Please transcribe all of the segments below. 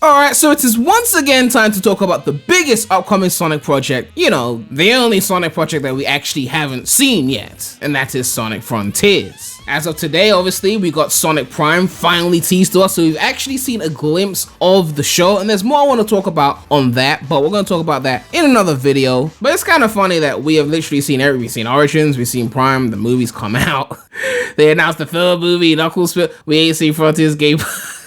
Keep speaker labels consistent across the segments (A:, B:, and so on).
A: Alright, so it is once again time to talk about the biggest upcoming Sonic project, you know, the only Sonic project that we actually haven't seen yet, and that is Sonic Frontiers. As of today, obviously, we got Sonic Prime finally teased to us, so we've actually seen a glimpse of the show, and there's more I want to talk about on that, but we're going to talk about that in another video. But it's kind of funny that we have literally seen everything. We've seen Origins, we've seen Prime, the movies come out, they announced the third movie, Knuckles, we ain't seen Frontiers gameplay.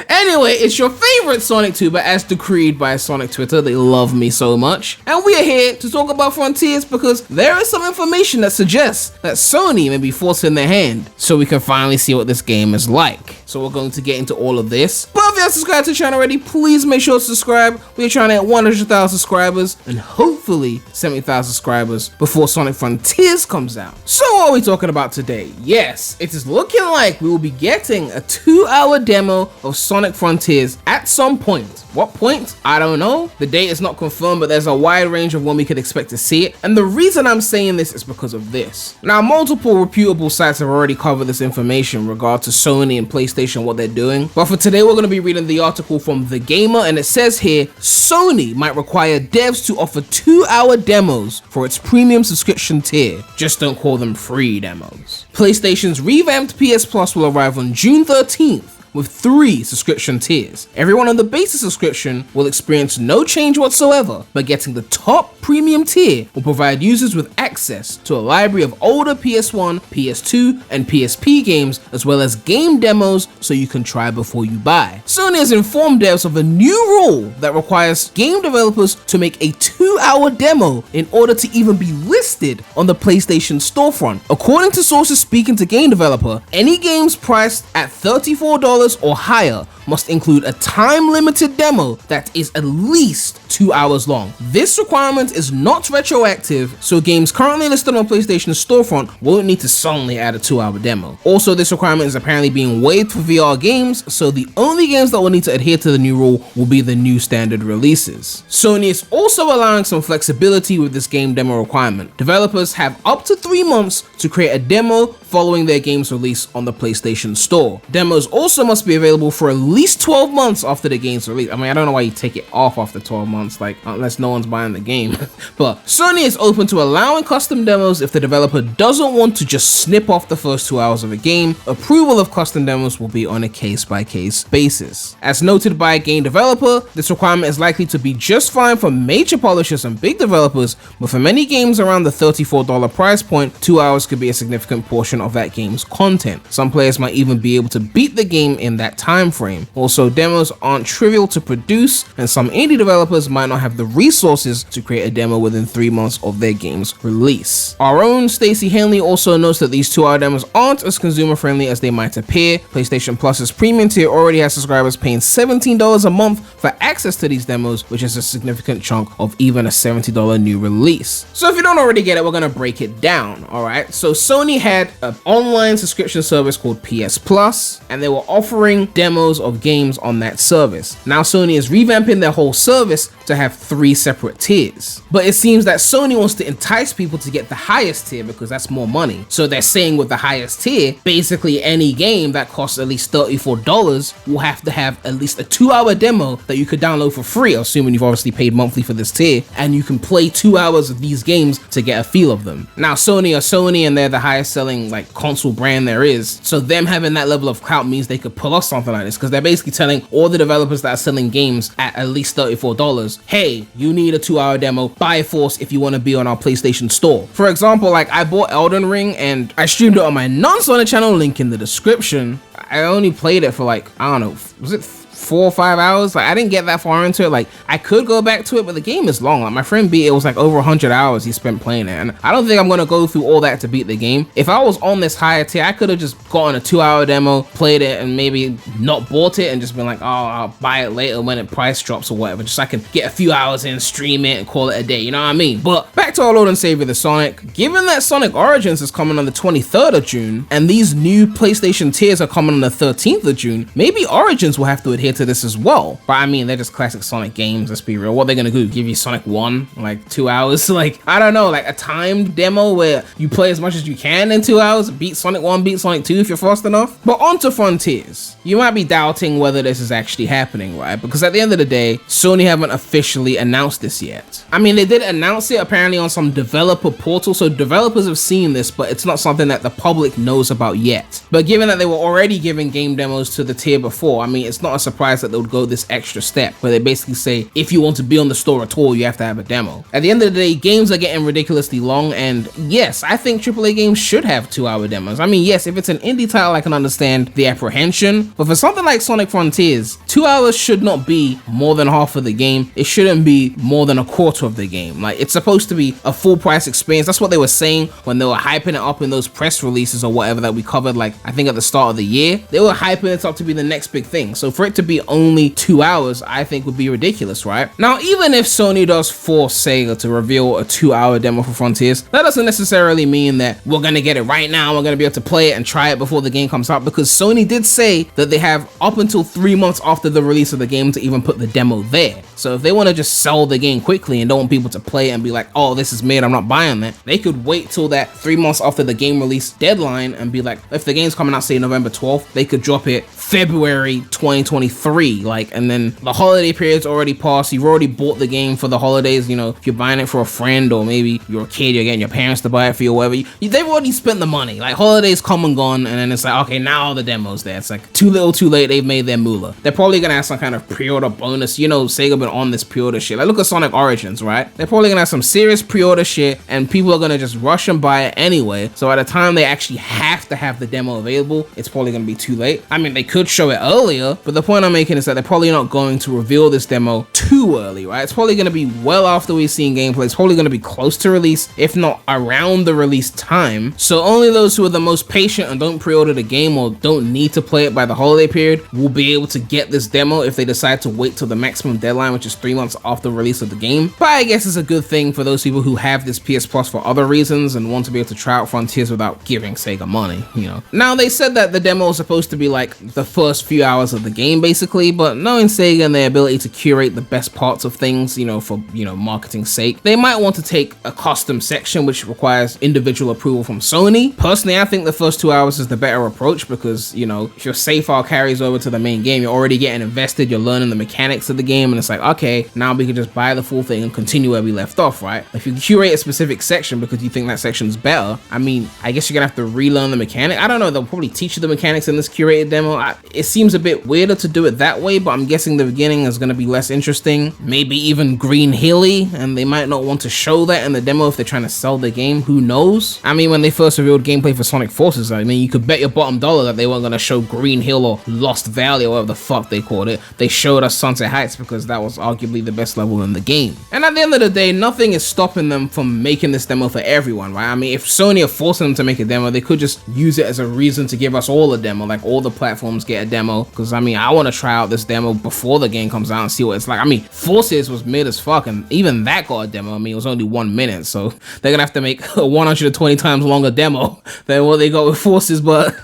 A: Anyway, it's your favorite Sonic tuber as decreed by Sonic Twitter. They love me so much. And we are here to talk about Frontiers because there is some information that suggests that Sony may be forcing their hand so we can finally see what this game is like. So we're going to get into all of this. But if you haven't subscribed to the channel already, please make sure to subscribe. We're trying to hit 100,000 subscribers and hopefully 70,000 subscribers before Sonic Frontiers comes out. So what are we talking about today? Yes, it is looking like we will be getting a 2-hour demo of Sonic Frontiers at some point. What point? I don't know. The date is not confirmed, but there's a wide range of when we could expect to see it. And the reason I'm saying this is because of this. Now, multiple reputable sites have already covered this information in regard to Sony and PlayStation, what they're doing. But for today, we're going to be reading the article from The Gamer, and it says here, Sony might require devs to offer 2-hour demos for its premium subscription tier. Just don't call them free demos. PlayStation's revamped PS Plus will arrive on June 13th. With 3 subscription tiers. Everyone on the basic subscription will experience no change whatsoever, but getting the top premium tier will provide users with access to a library of older PS1, PS2, and PSP games, as well as game demos so you can try before you buy. Sony has informed devs of a new rule that requires game developers to make a 2-hour demo in order to even be listed on the PlayStation storefront. According to sources speaking to game developer, any games priced at $34 or higher must include a time-limited demo that is at least 2 hours long. This requirement is not retroactive, so games currently listed on PlayStation's storefront won't need to suddenly add a 2-hour demo. Also, this requirement is apparently being waived for VR games, so the only games that will need to adhere to the new rule will be the new standard releases. Sony is also allowing some flexibility with this game demo requirement. Developers have up to 3 months to create a demo following their game's release on the PlayStation Store. Demos also must be available for at least 12 months after the game's release. I mean, I don't know why you take it off after 12 months, like, unless no one's buying the game. But Sony is open to allowing custom demos if the developer doesn't want to just snip off the first 2 hours of a game. Approval of custom demos will be on a case-by-case basis. As noted by a game developer, this requirement is likely to be just fine for major publishers and big developers, but for many games around the $34 price point, 2 hours could be a significant portion of that game's content. Some players might even be able to beat the game in that time frame. Also, demos aren't trivial to produce, and some indie developers might not have the resources to create a demo within 3 months of their game's release. Our own Stacey Henley also notes that these 2-hour demos aren't as consumer friendly as they might appear. PlayStation Plus's premium tier already has subscribers paying $17 a month for access to these demos, which is a significant chunk of even a $70 new release. So if you don't already get it, we're gonna break it down, alright? So Sony had an online subscription service called PS Plus, and they were offering demos of games on that service. Now Sony is revamping their whole service to have 3 separate tiers. But it seems that Sony wants to entice people to get the highest tier because that's more money. So they're saying with the highest tier, basically any game that costs at least $34 will have to have at least a 2-hour demo that you could download for free, assuming you've obviously paid monthly for this tier, and you can play 2 hours of these games to get a feel of them. Now Sony are Sony, and they're the highest selling like console brand there is, so them having that level of clout means they could pull off something like this, because they're basically telling all the developers that are selling games at least $34, hey, you need a 2-hour demo by force if you want to be on our PlayStation Store. For example, like I bought Elden Ring and I streamed it on my non-Sonic channel, link in the description. I only played it for like, I don't know, was it 4 or 5 hours? Like I didn't get that far into it. Like I could go back to it, but the game is long. Like my friend beat it, was like over 100 hours he spent playing it, and I don't think I'm gonna go through all that to beat the game. If I was on this higher tier, I could have just gotten a 2-hour demo, played it, and maybe not bought it and just been like, oh, I'll buy it later when it price drops or whatever, just so I can get a few hours in, stream it, and call it a day, you know what I mean? But back to our Lord and Savior, the Sonic. Given that Sonic Origins is coming on the 23rd of June, and these new PlayStation tiers are coming on the 13th of June, maybe Origins will have to adhere to this as well. But I mean, they're just classic Sonic games, let's be real. What are they gonna do? Give you Sonic 1, like 2 hours? Like, I don't know, like a timed demo where you play as much as you can in 2 hours, beat Sonic 1, beat Sonic 2 if you're fast enough. But on to Frontiers. You might be doubting whether this is actually happening, right? Because at the end of the day, Sony haven't officially announced this yet. I mean, they did announce it apparently on some developer portal, so developers have seen this, but it's not something that the public knows about yet. But given that they were already giving game demos to the tier before, I mean, it's not a surprise that they would go this extra step, where they basically say, if you want to be on the store at all, you have to have a demo. At the end of the day, games are getting ridiculously long, and yes, I think AAA games should have 2-hour demos. I mean, yes, if it's an indie title, I can understand the apprehension, but for something like Sonic Frontiers, 2 hours should not be more than half of the game. It shouldn't be more than a quarter of the game. Like, it's supposed to be a full price experience. That's what they were saying when they were hyping it up in those press releases or whatever that we covered, like, I think at the start of the year. They were hyping it up to be the next big thing. So for it to be only 2 hours, I think would be ridiculous, right? Now, even if Sony does force Sega to reveal a 2-hour demo for Frontiers, that doesn't necessarily mean that we're gonna get it right now, we're gonna be able to play it and try it before the game comes out, because Sony did say that they have up until 3 months after the release of the game to even put the demo there. So if they want to just sell the game quickly and don't want people to play it and be like, oh, this is made, I'm not buying that, they could wait till that 3 months after the game release deadline and be like, if the game's coming out, say November 12th, they could drop it February 2023, like, and then the holiday period's already passed, you've already bought the game for the holidays, you know, if you're buying it for a friend or maybe you're a kid, you're getting your parents to buy it for you or whatever, they've already spent the money. Like, holidays come and gone, and then it's like, okay, now the demo's there. It's like too little too late, they've made their moolah. They're probably gonna have some kind of pre-order bonus. You know, Sega been on this pre-order shit. Like, look at Sonic Origins, right? They're probably gonna have some serious pre-order shit, and people are gonna just rush and buy it anyway. So by the time they actually have to have the demo available, it's probably gonna be too late. I mean, they could show it earlier, but the point I'm making is that they're probably not going to reveal this demo too early, right? It's probably gonna be well after we've seen gameplay. It's probably gonna be close to release, if not around the release time. So only those who are the most patient and don't pre-order the game or don't need to play it by the holiday period will be able to get this demo if they decide to wait till the maximum deadline, which is 3 months after release of the game. But I guess it's a good thing for those people who have this PS Plus for other reasons and want to be able to try out Frontiers without giving Sega money, you know. Now, they said that the demo is supposed to be like the first few hours of the game basically, but knowing Sega and their ability to curate the best parts of things, you know, for, you know, marketing's sake, they might want to take a custom section which requires individual approval from Sony. Personally, I think the first 2 hours is the better approach because, you know, if your save file carries over to the main game, you're already getting invested, you're learning the mechanics of the game, and it's like, okay, now we can just buy the full thing and continue where we left off, right? If you curate a specific section because you think that section's better, I mean, I guess you're gonna have to relearn the mechanic. I don't know, they'll probably teach you the mechanics in this curated demo. It seems a bit weirder to do it that way, but I'm guessing the beginning is gonna be less interesting, maybe even green hilly, and they might not want to show that in the demo if they're trying to sell the game, who knows? I mean, when they first revealed gameplay for Sonic Forces, I mean, you could bet your bottom dollar that they weren't gonna show Green Hill or Lost Valley or whatever the fuck they called it. They showed us Sunset Heights because that was arguably the best level in the game. And at the end of the day, nothing is stopping them from making this demo for everyone, right? I mean, if Sony are forcing them to make a demo, they could just use it as a reason to give us all a demo, like all the platforms get a demo, because I mean, I want to try out this demo before the game comes out and see what it's like. I mean, Forces was mid as fuck, and even that got a demo. I mean, it was only 1 minute, so they're gonna have to make a 120 times longer demo than what they got with Forces. But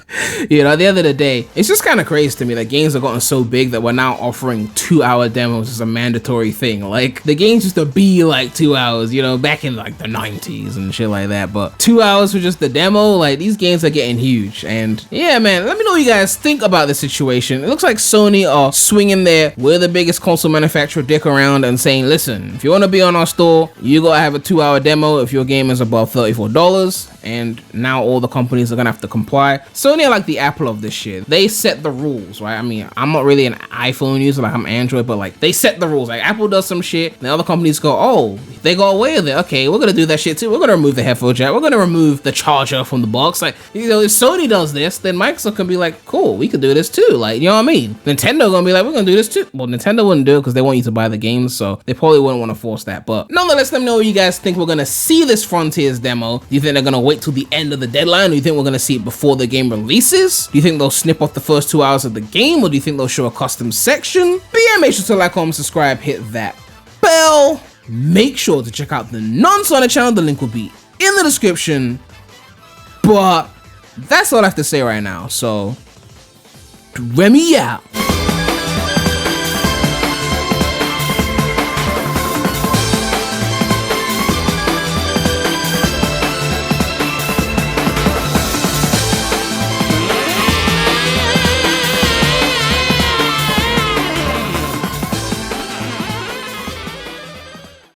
A: you know, at the end of the day, it's just kind of crazy to me that games have gotten so big that we're now offering 2-hour demos as a mandatory thing. Like, the games used to be like 2 hours, you know, back in like the 90s and shit like that, but 2 hours for just the demo, like, these games are getting huge. And yeah, man, let me know what you guys think about this situation. It looks like Sony are swinging their we're the biggest console manufacturer dick around and saying, listen, if you want to be on our store, you gotta have a 2-hour demo if your game is above $34, and now all the companies are gonna have to comply. Sony are like the Apple of this shit. They set the rules, right? I mean, I'm not really an iPhone user, like I'm Android, but like they set the rules. Like Apple does some shit, and the other companies go, oh, they got away with it. Okay, we're gonna do that shit too. We're gonna remove the headphone jack. We're gonna remove the charger from the box. Like, you know, if Sony does this, then Microsoft can be like, cool, we could do this too. Like, you know what I mean? Nintendo gonna be like, we're gonna do this too. Well, Nintendo wouldn't do it because they want you to buy the games, so they probably wouldn't want to force that. But nonetheless, let me know what you guys think we're gonna see this Frontiers demo. Do you think they're gonna wait till the end of the deadline? Or do you think we're gonna see it before the game releases? Do you think they'll snip off the first 2 hours of the game, or do you think they'll show a custom section? But yeah, make sure to like, comment, subscribe, hit that bell. Make sure to check out the non-Sonic channel. The link will be in the description. But that's all I have to say right now. So Remy out.